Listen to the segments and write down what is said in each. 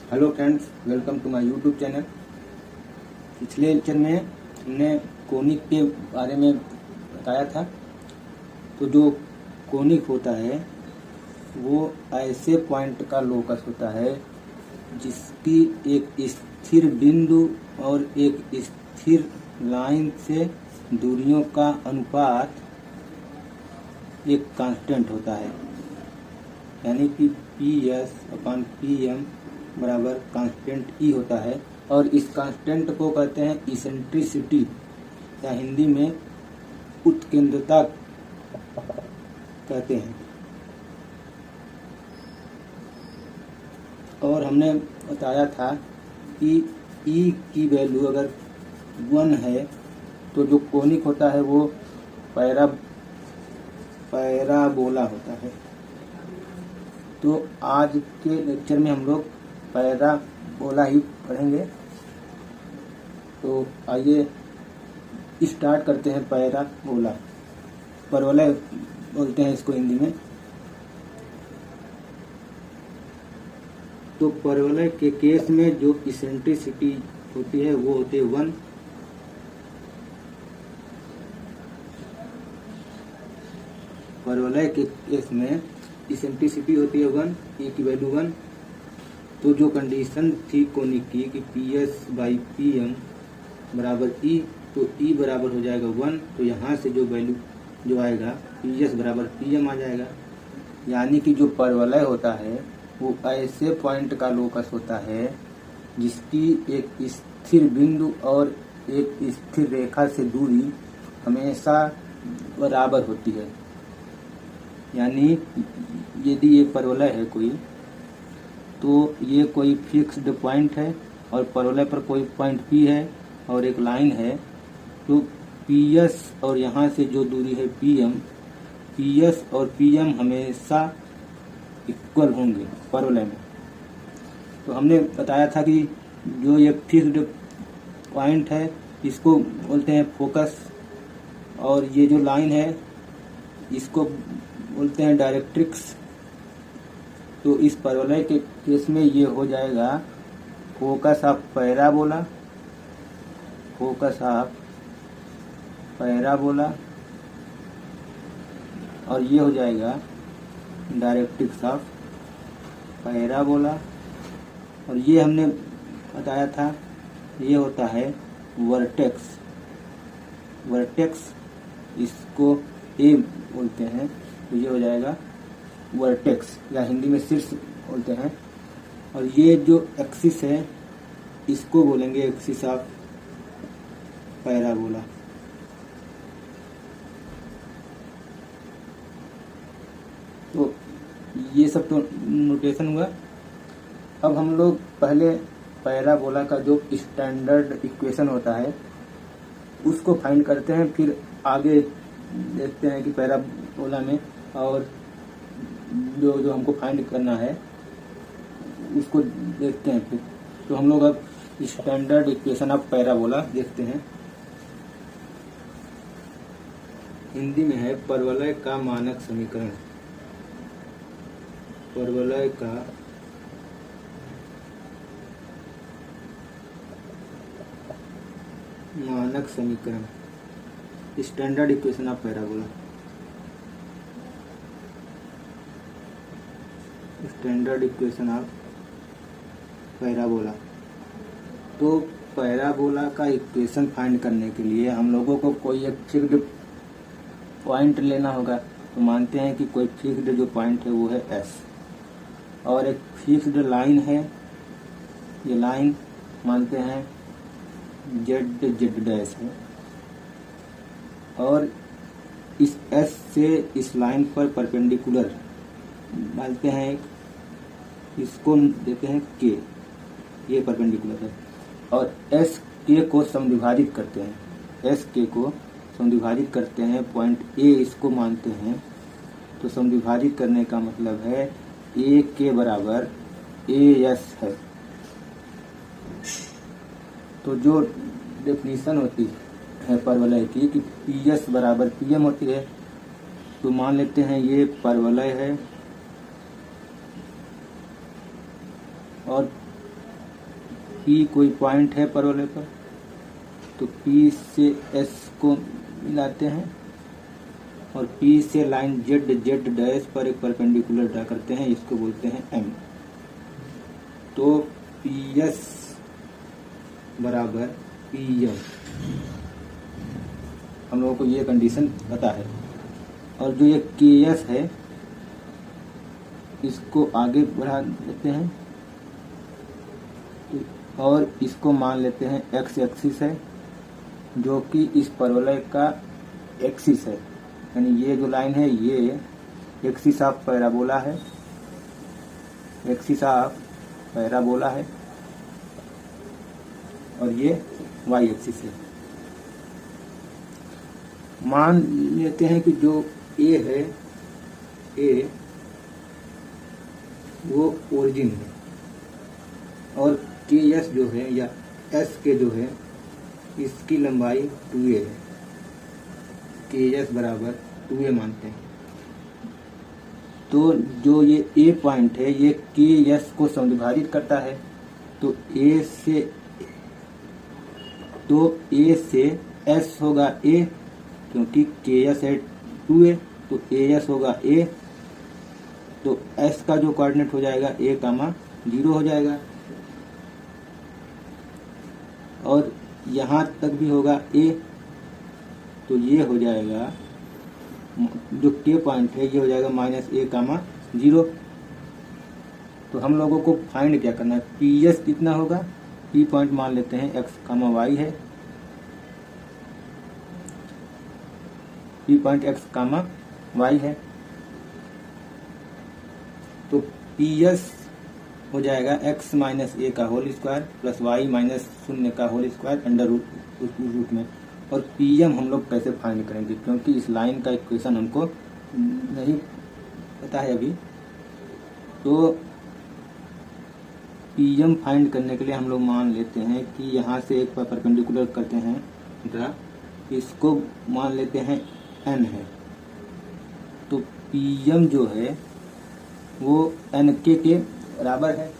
Hello friends, welcome to my YouTube channel. पिछले lecture में हमने कोनिक के बारे में बताया था। तो जो कोनिक होता है वो ऐसे पॉइंट का लोकस होता है जिसकी एक स्थिर बिंदु और एक स्थिर लाइन से दूरियों का अनुपात एक कांस्टेंट होता है, यानी कि PS/PM बराबर कांस्टेंट E होता है। और इस कांस्टेंट को कहते हैं इसेंट्रिसिटी, या हिंदी में उत्केंद्रता कहते हैं। और हमने बताया था कि E की वैल्यू अगर 1 है तो जो कोनिक होता है वो पैराबोला होता है। तो आज के लेक्चर में हम लोग पैराबोला ही पढ़ेंगे। तो आइए स्टार्ट करते हैं। पैराबोला बोलते हैं इसको हिंदी में। तो पैराबोला के केस में जो इसेंट्रिसिटी होती है वो होती है 1। पैराबोला के केस में इसेंट्रिसिटी होती है 1, E की वैल्यू 1। तो जो कंडीशन थी कोनिक की कि PS/PM बराबर E, तो E बराबर हो जाएगा 1। तो यहाँ से जो वैल्यू जो आएगा PS बराबर PM आ जाएगा। यानी कि जो पैराबोला होता है वो ऐसे पॉइंट का लोकस होता है जिसकी एक स्थिर बिंदु और एक स्थिर रेखा से दूरी हमेशा बराबर होती है। यानी यदि ये पैराबोला है कोई, तो ये कोई फिक्स्ड पॉइंट है और पैराबोला पर कोई पॉइंट P है और एक लाइन है। तो PS और यहाँ से जो दूरी है PS और PM हमेशा इक्वल होंगे पैराबोला में। तो हमने बताया था कि जो ये फिक्स्ड पॉइंट है इसको बोलते हैं फोकस, और ये जो लाइन है इसको बोलते हैं डायरेक्ट्रिक्स। तो इस पैराबोला के केस में ये हो जाएगा फोकस ऑफ पैराबोला, और ये हो जाएगा डायरेक्ट्रिक्स ऑफ पैराबोला। और ये हमने बताया था ये होता है वर्टेक्स। इसको A बोलते हैं, तो ये हो जाएगा वर्टेक्स, या हिंदी में शीर्ष बोलते हैं। और ये जो एक्सिस है इसको बोलेंगे एक्सिस ऑफ पैराबोला। तो ये सब तो नोटेशन हुआ। अब हम लोग पहले पैराबोला का जो स्टैंडर्ड इक्वेशन होता है उसको फाइंड करते हैं, फिर आगे देखते हैं कि पैराबोला में और जो हमको फाइंड करना है उसको देखते हैं फिर। तो हम लोग अब स्टैंडर्ड इक्वेशन ऑफ पैराबोला देखते हैं। हिंदी में है पैराबोला का मानक समीकरण। पैराबोला का मानक समीकरण, standard equation of parabola. Standard equation of parabola. तो पैराबोला का इक्वेशन फाइंड करने के लिए हम लोगों को कोई एक फिक्स्ड पॉइंट लेना होगा। तो मानते हैं कि कोई फिक्स्ड जो पॉइंट है वो है S, और एक फिक्स्ड लाइन है। ये लाइन मानते हैं Z' है, और इस S से इस लाइन पर परपेंडिकुलर डालते हैं एक, इसको देते हैं K, ये परपेंडिकुलर है। और SK को समद्विभाजित करते हैं, SK को समद्विभाजित करते हैं पॉइंट A, इसको मानते हैं। तो समद्विभाजित करने का मतलब है A के बराबर AS है। तो जो डेफिनेशन होती है पैराबोला की कि PS बराबर PM होती है, तो मान लेते हैं ये पैराबोला है और P कोई पॉइंट है परवलय पर, तो P से S को मिलाते हैं और P से लाइन Z डैश पर एक परपेंडिकुलर ड्रा करते हैं, इसको बोलते हैं M। तो PS बराबर PM, हम लोगों को ये कंडीशन पता है। और जो ये KS है इसको आगे बढ़ा देते हैं और इसको मान लेते हैं एक्स एक्सिस है, जो कि इस परवलय का एक्सिस है, यानी ये जो लाइन है ये एक्सिस ऑफ पैराबोला है, एक्सिस ऑफ पैराबोला है, और ये वाई एक्सिस है। मान लेते हैं कि जो ए है, ए वो ओरिजिन है और के एस जो है या एस के जो है इसकी लंबाई 2a है, के एस बराबर 2a मानते हैं। तो जो ये ए पॉइंट है ये के एस को समविभाजित करता है, तो ए से एस होगा ए, क्योंकि के एस है 2a, तो ए एस होगा ए, तो एस का जो कोऑर्डिनेट हो जाएगा a, 0 हो जाएगा, और यहाँ तक भी होगा a, तो ये हो जाएगा जो k पॉइंट है ये हो जाएगा -a, 0। तो हम लोगों को फाइंड क्या करना है, PS कितना होगा, P पॉइंट मान लेते हैं x, y है, P पॉइंट x, y है, तो PS हो जाएगा x माइनस a का whole square plus y minus 0 का होल स्क्वायर अंडर रूट में। और PM हम लोग कैसे फाइंड करेंगे, क्योंकि इस लाइन का इक्वेशन हमको नहीं पता है अभी। तो PM फाइंड करने के लिए हम लोग मान लेते हैं कि यहाँ से एक परपेंडिकुलर करते हैं ड्रा, इसको मान लेते हैं n है, तो PM जो है वो NK के बराबर है,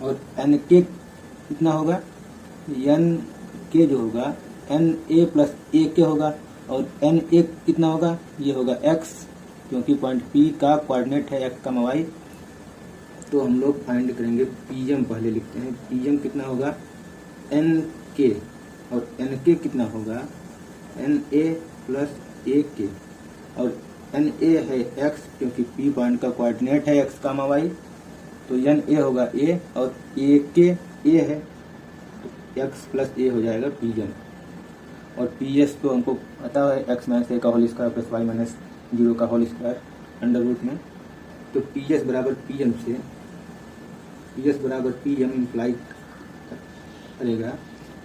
और NK कितना होगा, NK जो होगा NA प्लस AK होगा, और NA कितना होगा, ये होगा x, क्योंकि पॉइंट P का कोऑर्डिनेट है x, y। तो हम लोग फाइंड करेंगे PM, पहले लिखते हैं PM कितना होगा NK, और NK कितना होगा NA प्लस AK, और NA है x, क्योंकि P पॉइंट का कोऑर्डिनेट है x, y, तो NA होगा a, और AK a है, तो x प्लस a हो जाएगा PM। और PS तो हमको पता है x माइनस a का whole square plus y minus 0 का होल स्क्वायर अंडर रूट में। तो PS बराबर PM से PS बराबर PM इम्प्लाई करेगा,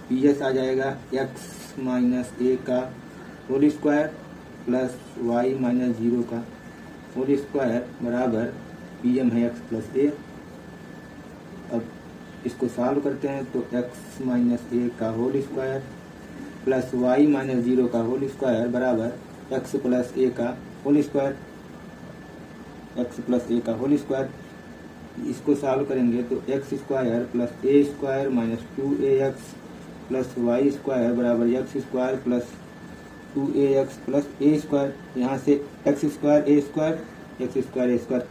PS आ जाएगा x माइनस a का whole square plus y minus 0 का होल स्क्वायर बराबर PM है x प्लस a। अब इसको सॉल्व करते हैं तो x माइनस a का whole square plus y minus 0 का होल स्क्वायर बराबर x प्लस a का whole square, x plus a का होल स्क्वायर। इसको सॉल्व करेंगे तो x square plus a square minus 2ax plus y square बराबर x square plus 2ax plus a square. यहाँ से x square a square, x square a square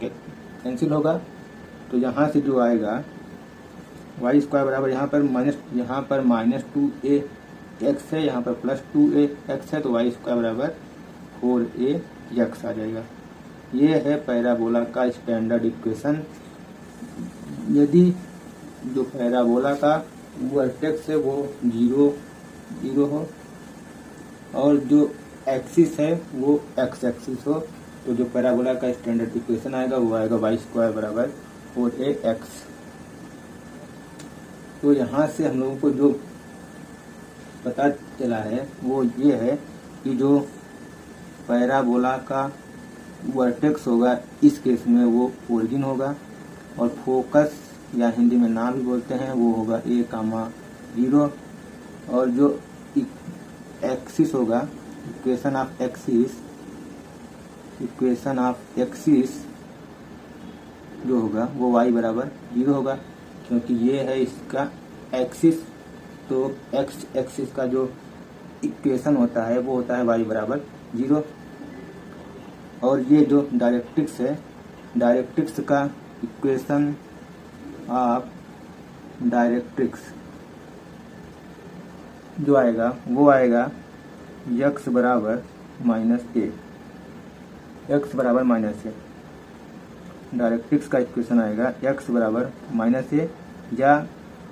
cancel होगा, तो यहाँ से जो आएगा y स्क्वायर बराबर यहाँ पर माइनस 2ax है, यहाँ पर प्लस 2ax है, तो y स्क्वायर बराबर 4ax आ जाएगा। ये है पैराबोला का स्टैंडर्ड इक्वेशन। यदि जो पैराबोला का वर्टेक्स है वो 0 0 हो और जो एक्सिस है वो x एक्सिस हो, तो जो पैराबोला का स्टैंडर्ड इक्वेशन आएगा वो आएगा y स्क्वायर बराबर 4ax। तो यहाँ से हम लोगों को जो पता चला है वो ये है कि जो पैराबोला का वर्टेक्स होगा इस केस में वो ओरिजिन होगा, और फोकस या हिंदी में नाम भी बोलते हैं वो होगा a, 0, और जो एक्सिस होगा इक्वेशन ऑफ एक्सिस जो होगा वो y बराबर 0 होगा, क्योंकि ये है इसका एक्सिस। तो एक्स एक्सिस का जो इक्वेशन होता है वो होता है y बराबर 0। और ये जो डायरेक्ट्रिक्स है, डायरेक्ट्रिक्स का इक्वेशन ऑफ डायरेक्ट्रिक्स जो आएगा वो आएगा x बराबर -a, x बराबर -a। डायरेक्ट्रिक्स का इक्वेशन आएगा x बराबर -a या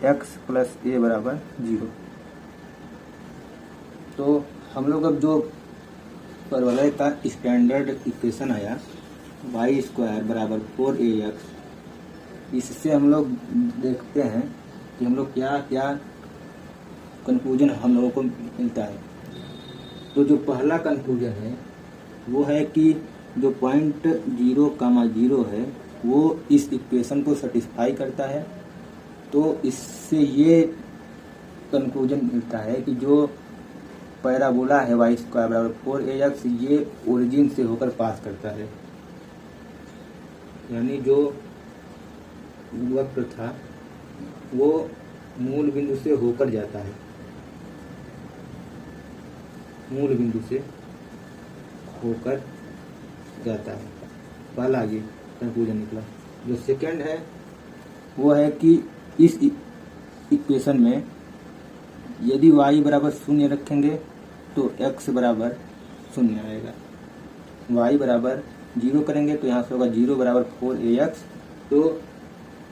x प्लस a बराबर 0। तो हम लोग अब जो परवलय का स्टैंडर्ड इक्वेशन आया y स्क्वायर बराबर 4ax, इससे हम लोग देखते हैं कि हम लोग क्या क्या कंक्लूजन हम लोगों को मिलता है। तो जो पहला कंक्लूजन है वो है कि जो पॉइंट 0,0 है वो इस इक्वेशन को सेटिस्फाई करता है। तो इससे ये कंक्लूजन मिलता है कि जो पैराबोला है y स्क्वायर बराबर 4ax ये ओरिजिन से होकर पास करता है, यानी जो वक्र था वो मूल बिंदु से होकर जाता है, मूल बिंदु से होकर जाता है। पहला ये कंक्लूजन निकला। जो सेकंड है वो है कि इस इक्वेशन में यदि y बराबर 0 रखेंगे तो x बराबर 0 आएगा, y बराबर 0 करेंगे तो यहाँ से होगा 0 बराबर 4ax, तो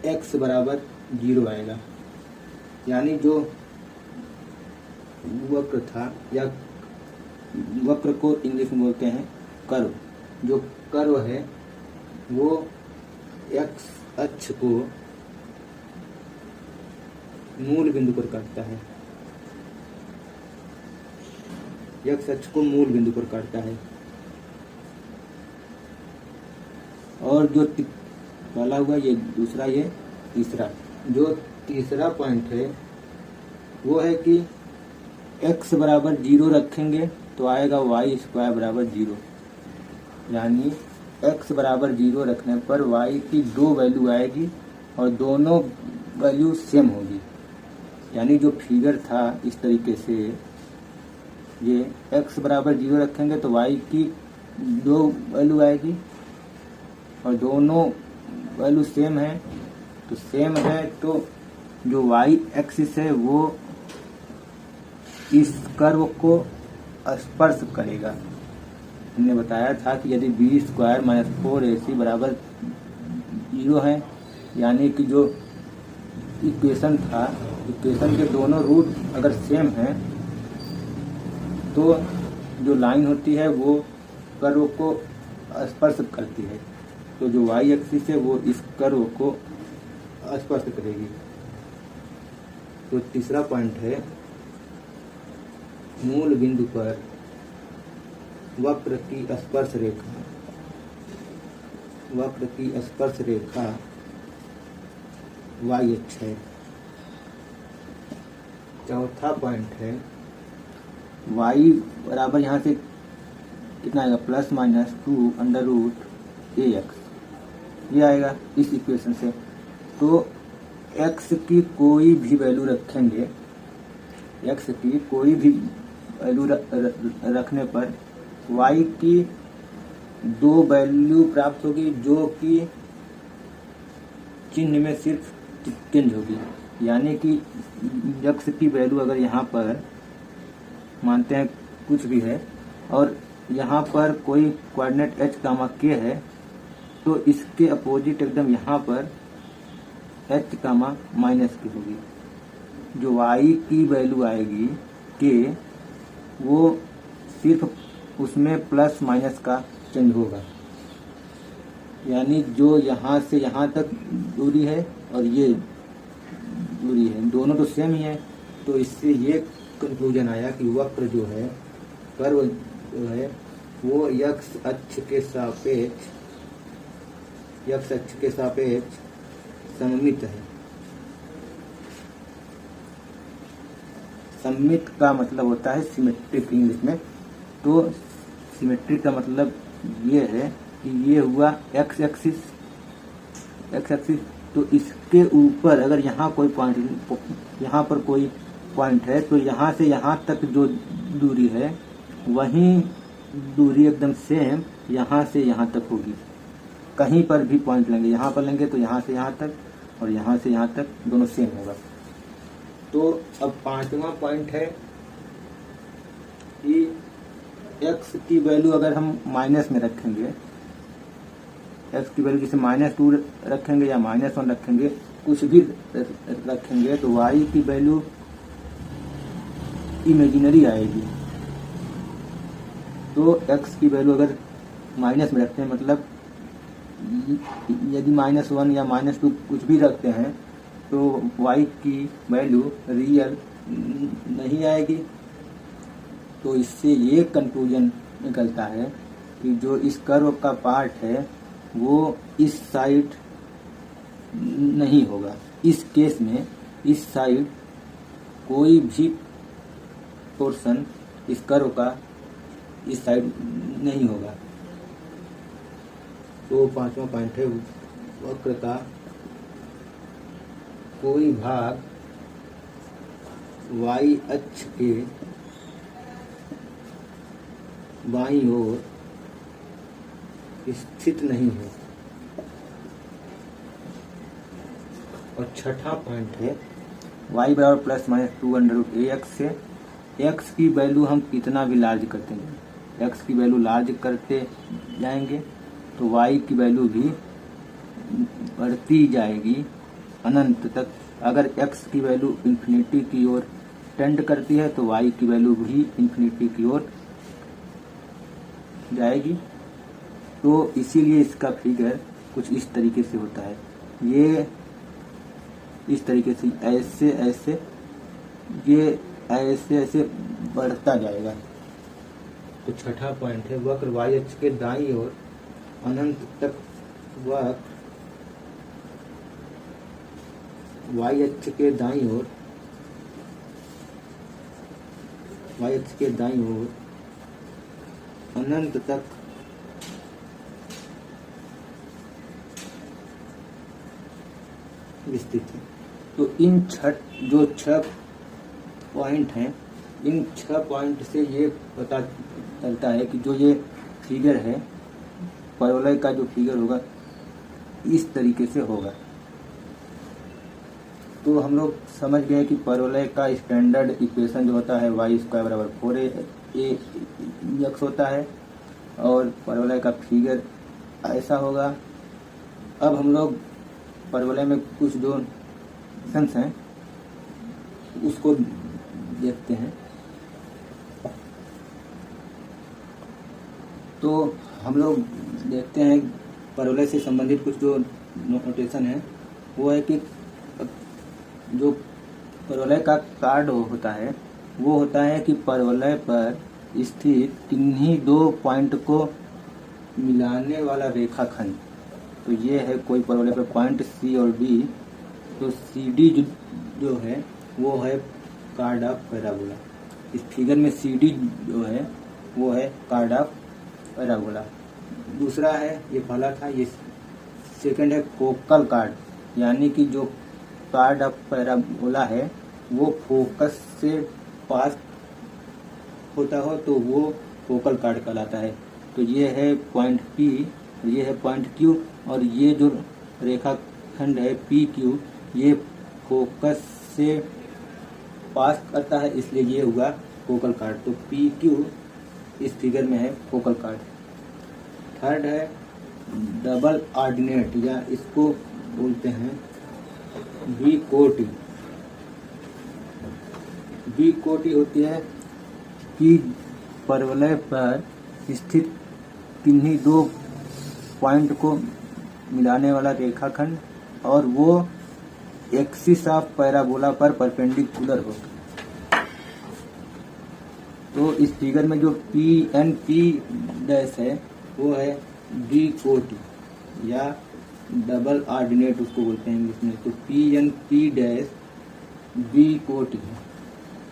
x बराबर 0 आएगा। यानी जो वक्र था, या वक्र को इंग्लिश में बोलते हैं कर्व, जो कर्व है वो x अक्ष को मूल बिंदु पर काटता है, x अक्ष को मूल बिंदु पर काटता है। और जो पहला हुआ ये दूसरा, ये तीसरा। जो तीसरा पॉइंट है वो है कि x बराबर 0 रखेंगे तो आएगा y स्क्वायर बराबर 0, यानी x बराबर 0 रखने पर y की दो वैल्यू आएगी और दोनों वैल्यू सेम होगी। यानी जो फिगर था इस तरीके से, ये x बराबर 0 रखेंगे तो y की दो वैल्यू आएगी और दोनों वैल्यू सेम है। तो सेम है तो जो y एक्सिस है वो इस कर्व को स्पर्श करेगा। हमने बताया था कि यदि b स्क्वायर माइनस 4ac बराबर 0 है, यानी कि जो इक्वेशन था, इक्वेशन के दोनों रूट अगर सेम हैं तो जो लाइन होती है वो कर्व को स्पर्श करती है। तो जो y एक्सिस है वो इस कर्व को स्पर्श करेगी। तो तीसरा पॉइंट है मूल बिंदु पर वक्र की स्पर्श रेखा, वक्र की स्पर्श रेखा y अक्ष है। चौथा पॉइंट है y बराबर यहाँ से कितना आएगा, ±2√ax, ये आएगा इस इक्वेशन से। तो x की कोई भी वैल्यू रखेंगे, x की कोई भी वैल्यू रखने पर y की दो वैल्यू प्राप्त होगी, जो कि चिन्ह में सिर्फ चेंज होगी। यानी कि x की वैल्यू अगर यहाँ पर मानते हैं कुछ भी है और यहाँ पर कोई कोऑर्डिनेट h, k है, तो इसके अपोजिट एकदम यहाँ पर h, -k होगी। जो y की वैल्यू आएगी k, वो सिर्फ उसमें प्लस माइनस का चेंज होगा। यानी जो यहाँ से यहाँ तक दूरी है और ये दूरी है, दोनों तो सेम ही है। तो इससे ये कंक्लूजन आया कि वक्र जो है, कर्व जो है वो x अक्ष के सापेक्ष सममित है। सममित का मतलब होता है सिमेट्रिक इंग्लिश में। तो सिमेट्रिक का मतलब ये है कि ये हुआ x एक्सिस एक्स एक्सिस, तो इसके ऊपर अगर यहाँ कोई पॉइंट, यहाँ पर कोई पॉइंट है तो यहाँ से यहाँ तक जो दूरी है वही दूरी एकदम सेम यहाँ से यहाँ तक होगी। कहीं पर भी पॉइंट लेंगे, यहाँ पर लेंगे तो यहाँ से यहाँ तक और यहाँ से यहाँ तक दोनों सेम होगा। तो अब पांचवा पॉइंट है कि x की वैल्यू अगर हम माइनस में रखेंगे, x की वैल्यू जैसे -2 रखेंगे या -1 रखेंगे, कुछ भी रखेंगे तो y की वैल्यू इमेजिनरी आएगी। तो x की वैल्यू अगर माइनस में रखते हैं, मतलब यदि -1 या -2 कुछ भी रखते हैं तो y की वैल्यू रियल नहीं आएगी। तो इससे ये कंक्लूजन निकलता है कि जो इस कर्व का पार्ट है वो इस साइड नहीं होगा। इस केस में इस साइड कोई भी पोर्शन इस कर्व का इस साइड नहीं होगा। तो पांचवा पॉइंट है वक्र का कोई भाग y अक्ष के बाईं ओर स्थित नहीं है। और छठा पॉइंट है y बराबर ±2√ax से x की वैल्यू हम कितना भी लार्ज करते हैं, x की वैल्यू लार्ज करते जाएंगे तो y की वैल्यू भी बढ़ती जाएगी अनंत तक। अगर x की वैल्यू इन्फिनिटी की ओर टेंड करती है तो y की वैल्यू भी इन्फिनिटी की ओर जाएगी। तो इसीलिए इसका फिगर कुछ इस तरीके से होता है। ये इस तरीके से ऐसे ऐसे ये ऐसे ऐसे बढ़ता जाएगा। तो छठा पॉइंट है वक्र y अक्ष के दाईं ओर अनंत तक वक्र y अक्ष के दाईं ओर अनंत तक विस्तृत है। तो इन जो छह पॉइंट हैं, इन 6 पॉइंट से ये पता चलता है कि जो ये फिगर है परवलय का जो फिगर होगा इस तरीके से होगा। तो हम लोग समझ गए कि परवलय का स्टैंडर्ड इक्वेशन जो होता है y² बराबर 4ax होता है और परवलय का फिगर ऐसा होगा। अब हम लोग परवलय में कुछ जो फंक्शंस हैं उसको देखते हैं। तो हम लोग देखते हैं परवलय से संबंधित कुछ जो नोटेशन है वो है कि जो परवलय का कार्ड होता है वो होता है कि परवलय पर स्थित किन्हीं दो पॉइंट को मिलाने वाला रेखाखंड। तो ये है कोई परवलय पर पॉइंट C और D, तो CD जो है वो है कार्ड ऑफ पैराबोला। इस फिगर में CD जो है वो है कार्ड ऑफ पैराबोला। दूसरा है, ये पहला था, ये सेकंड है फोकल कार्ड, यानी कि जो कार्ड ऑफ पैराबोला है वो फोकस से पास होता हो तो वो फोकल कार्ड कहलाता है। तो ये है पॉइंट P, ये है पॉइंट Q और ये जो रेखाखंड है PQ ये फोकस से पास करता है, इसलिए ये हुआ फोकल कार्ड। तो PQ इस फिगर में है फोकल कार्ड। थर्ड है डबल ऑर्डिनेट, या इसको बोलते हैं द्विकोटि। द्विकोटि होती है कि परवलय पर स्थित किन्हीं दो पॉइंट को मिलाने वाला रेखाखंड और वो एक्सिस ऑफ पैराबोला पर परपेंडिकुलर हो। तो इस फिगर में जो PNP डैश है वो है द्विकोटि या डबल ऑर्डिनेट उसको बोलते हैं इंग्लिश में। तो PNP डैश द्विकोटि है।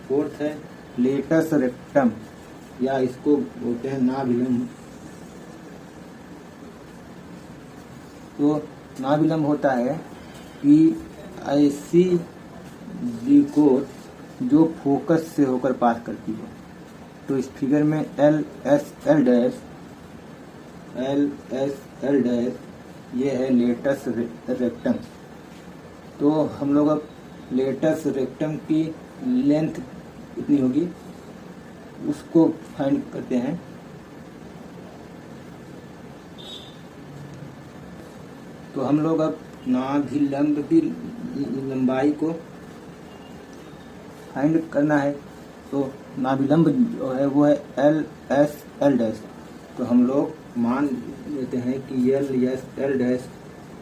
फोर्थ है लेटस रेक्टम, या इसको बोलते हैं नाभिलंब। तो नाभिलंब होता है कि ऐसी त्रिकोण जो फोकस से होकर पास करती हो। तो इस फिगर में एल एस एल डैश ये है लेटस रेक्टम। तो हम लोग अब लेटस रेक्टम की लेंथ कितनी होगी उसको फाइंड करते हैं। तो हम लोग अब नाभिलंब की लंबाई को फाइंड करना है। तो नाभिलंब जो है वो है एल एस एल डैश। तो हम लोग मान लेते हैं कि एल एस एल डैश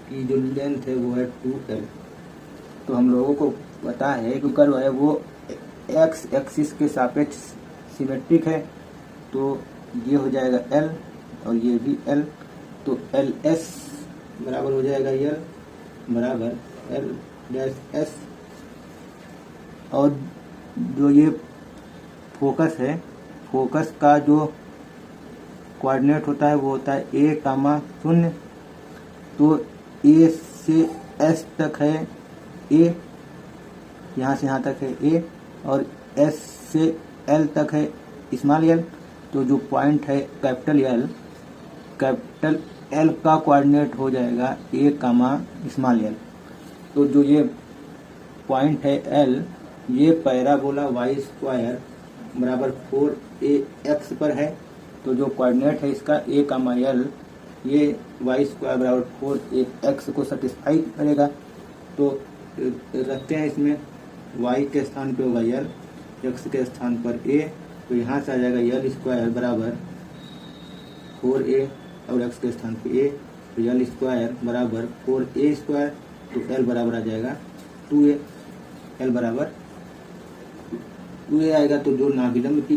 की जो लेंथ है वो है 2l। तो हम लोगों को पता है कि कर्व है वो एक्स एक्सिस के सापेक्ष सिमेट्रिक है। तो ये हो जाएगा l और ये भी l। तो एल एस बराबर हो जाएगा l बराबर एल डैश एस। और जो ये फोकस है, फोकस का जो कोऑर्डिनेट होता है वो होता है a, 0। तो a से s तक है a, यहाँ से यहाँ तक है a, और s से l तक है स्मॉल l। तो जो पॉइंट है कैपिटल L का कोऑर्डिनेट हो जाएगा a, स्मॉल l। तो जो ये पॉइंट है L, ये पैराबोला y स्क्वायर बराबर 4ax पर है। तो जो कोऑर्डिनेट है इसका a, l, ये y स्क्वायर बराबर 4ax को सेटिस्फाई करेगा। तो रखते हैं इसमें y के स्थान पे होगा l, x के स्थान पर a। तो यहाँ से आ जाएगा l स्क्वायर बराबर 4a और x के स्थान पे a। तो l स्क्वायर बराबर 4a स्क्वायर। तो l बराबर आ जाएगा 2a। l बराबर 2a आएगा। तो जो नाभिलंब की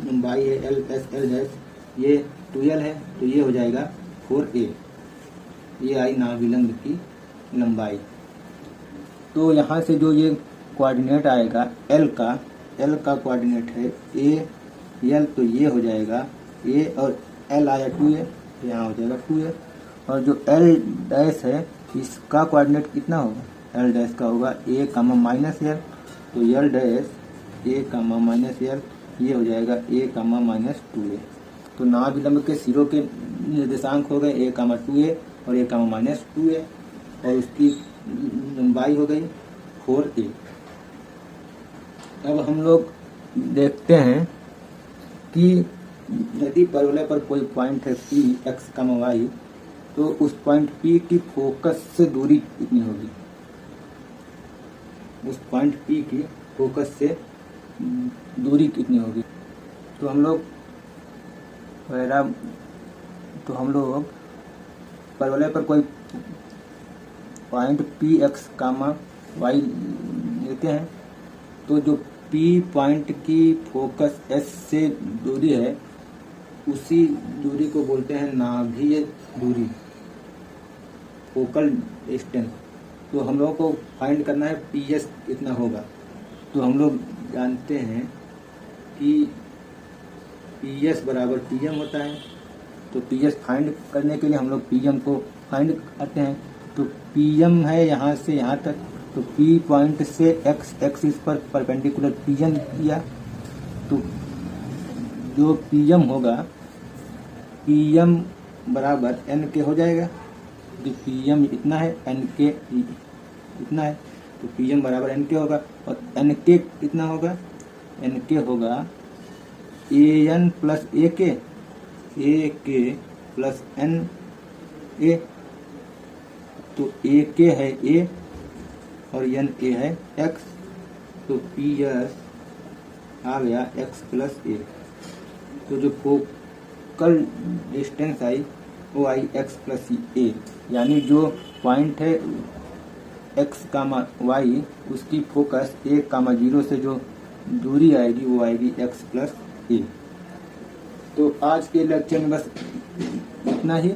लंबाई है एल एस एल डैश ये 2l है। तो ये हो जाएगा 4a। ये आई नाभिलंब की लंबाई। तो यहाँ से जो ये कोऑर्डिनेट आएगा l का कोऑर्डिनेट है a l। तो ये हो जाएगा a और l आया 2a, तो यहाँ हो जाएगा 2a। और जो l डैश है इसका कोऑर्डिनेट कितना होगा, l डैश का होगा a, -l। तो l डैश a, -l ये हो जाएगा a, -2a। तो नाभिलंब के सिरों के निर्देशांक हो गए a, 2a और a, -2a और उसकी लंबाई हो गई 4a। अब हम लोग देखते हैं कि यदि परवलय पर कोई पॉइंट है P, x, y, तो उस पॉइंट P की फोकस से दूरी कितनी होगी। उस पॉइंट P की फोकस से दूरी कितनी होगी। तो हम लोग परवलय पर कोई पॉइंट P, x, y लेते हैं। तो जो P पॉइंट की फोकस S से दूरी है उसी दूरी को बोलते हैं नाभीय दूरी, फोकल डिस्टेंस। तो हम लोगों को फाइंड करना है PS कितना होगा। तो हम लोग जानते हैं कि PS बराबर PM होता है। तो PS फाइंड करने के लिए हम लोग PM को फाइंड करते हैं। तो PM है यहाँ से यहाँ तक। तो P पॉइंट से x एक्सिस पर परपेंडिकुलर PM किया। तो जो PM होगा PM बराबर NK हो जाएगा। जो PM इतना है NK इतना है। तो PM बराबर NK होगा और NK कितना होगा, NK होगा AN plus AK plus NA। तो AK है A और NA है X। तो PS आ गया X प्लस A। तो जो फोकल डिस्टेंस आई वो आई X प्लस A, यानी जो पॉइंट है x, y उसकी फोकस a, 0 से जो दूरी आएगी वो आएगी x प्लस A। तो आज के लेक्चर में बस इतना ही।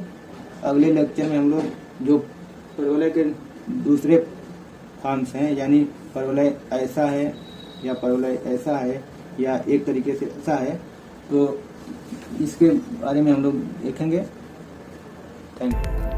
अगले लेक्चर में हम लोग जो परवलय के दूसरे फॉर्म्स हैं, यानी परवलय ऐसा है या परवलय ऐसा है या एक तरीके से ऐसा है, तो इसके बारे में हम लोग देखेंगे। Thank you.